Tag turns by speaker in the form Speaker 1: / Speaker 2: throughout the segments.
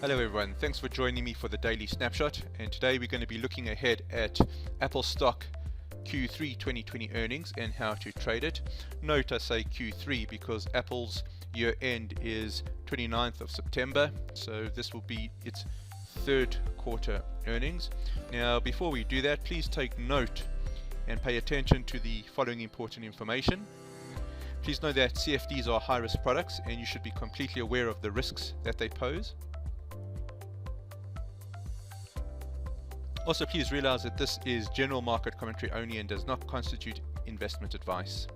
Speaker 1: Hello everyone, thanks for joining me for the daily snapshot, and today we're going to be looking ahead at Apple stock Q3 2020 earnings and how to trade it. Note I say Q3 because Apple's year end is 29th of September, so this will be its third quarter earnings. Now before we do that, please take note and pay attention to the following important information. Please know that CFDs are high risk products and you should be completely aware of the risks that they pose. Also, please realize that this is general market commentary only and does not constitute investment advice.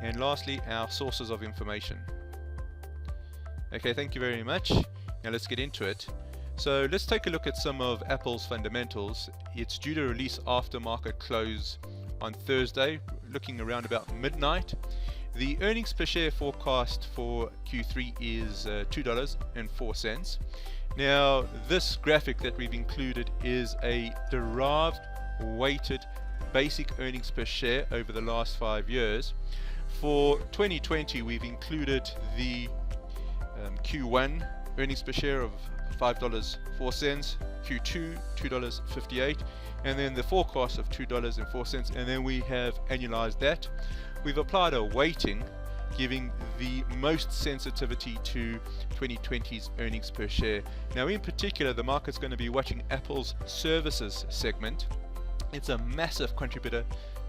Speaker 1: And lastly, our sources of information. Okay, thank you very much. Now let's get into it. So let's take a look at some of Apple's fundamentals. It's due to release after market close on Thursday, looking around about midnight. The earnings per share forecast for Q3 is $2.04. Now this graphic that we've included is a derived weighted basic earnings per share over the last 5 years. For 2020 we've included the Q1 earnings per share of $5.04, Q2 $2.58, and then the forecast of $2.04, and then we have annualized that. We've applied a weighting giving the most sensitivity to 2020's earnings per share. Now in particular, the market's going to be watching Apple's services segment. It's a massive contributor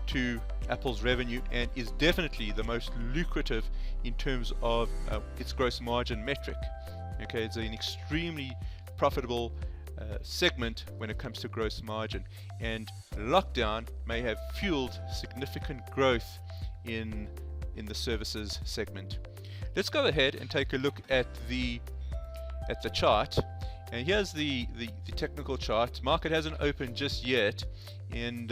Speaker 1: to Apple's revenue and is definitely the most lucrative in terms of its gross margin metric. Okay, it's an extremely profitable segment when it comes to gross margin, and lockdown may have fueled significant growth in the services segment. Let's go ahead and take a look at the chart, and here's the technical chart. Market hasn't opened just yet, and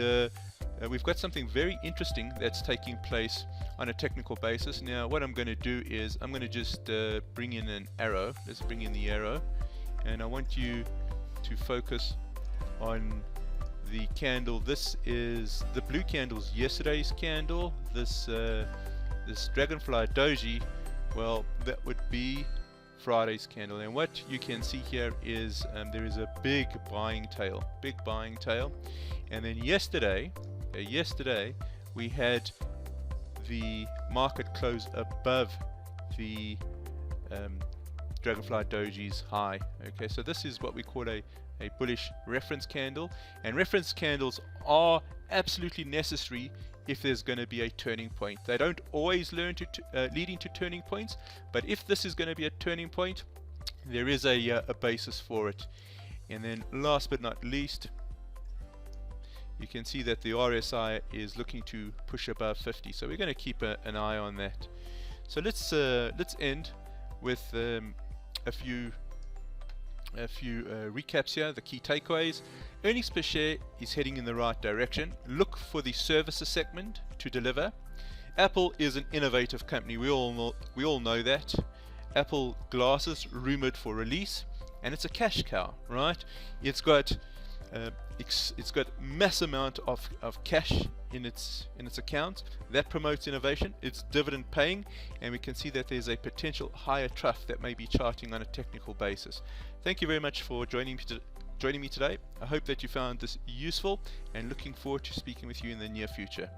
Speaker 1: we've got something very interesting that's taking place on a technical basis. Now what I'm going to do is I'm going to just bring in an arrow. Let's bring in the arrow, and I want you to focus on the candle. This is the blue candle's yesterday's candle. This dragonfly doji, well, that would be Friday's candle. And what you can see here is there is a big buying tail, and then yesterday we had the market close above the dragonfly doji's high. Okay, so this is what we call a bullish reference candle, and reference candles are absolutely necessary if there's going to be a turning point. They don't always lead into turning points, but if this is going to be a turning point, there is a basis for it. And then last but not least, you can see that the RSI is looking to push above 50, so we're going to keep an eye on that. So let's end with a few recaps here. The key takeaways: earnings per share is heading in the right direction. Look for the services segment to deliver. Apple is an innovative company. We all know that. Apple glasses rumored for release, and it's a cash cow, right? It's got mass amount of cash in its account. That promotes innovation. It's dividend paying, and we can see that there's a potential higher trough that may be charting on a technical basis. Thank you very much for joining me today. I hope that you found this useful, and looking forward to speaking with you in the near future.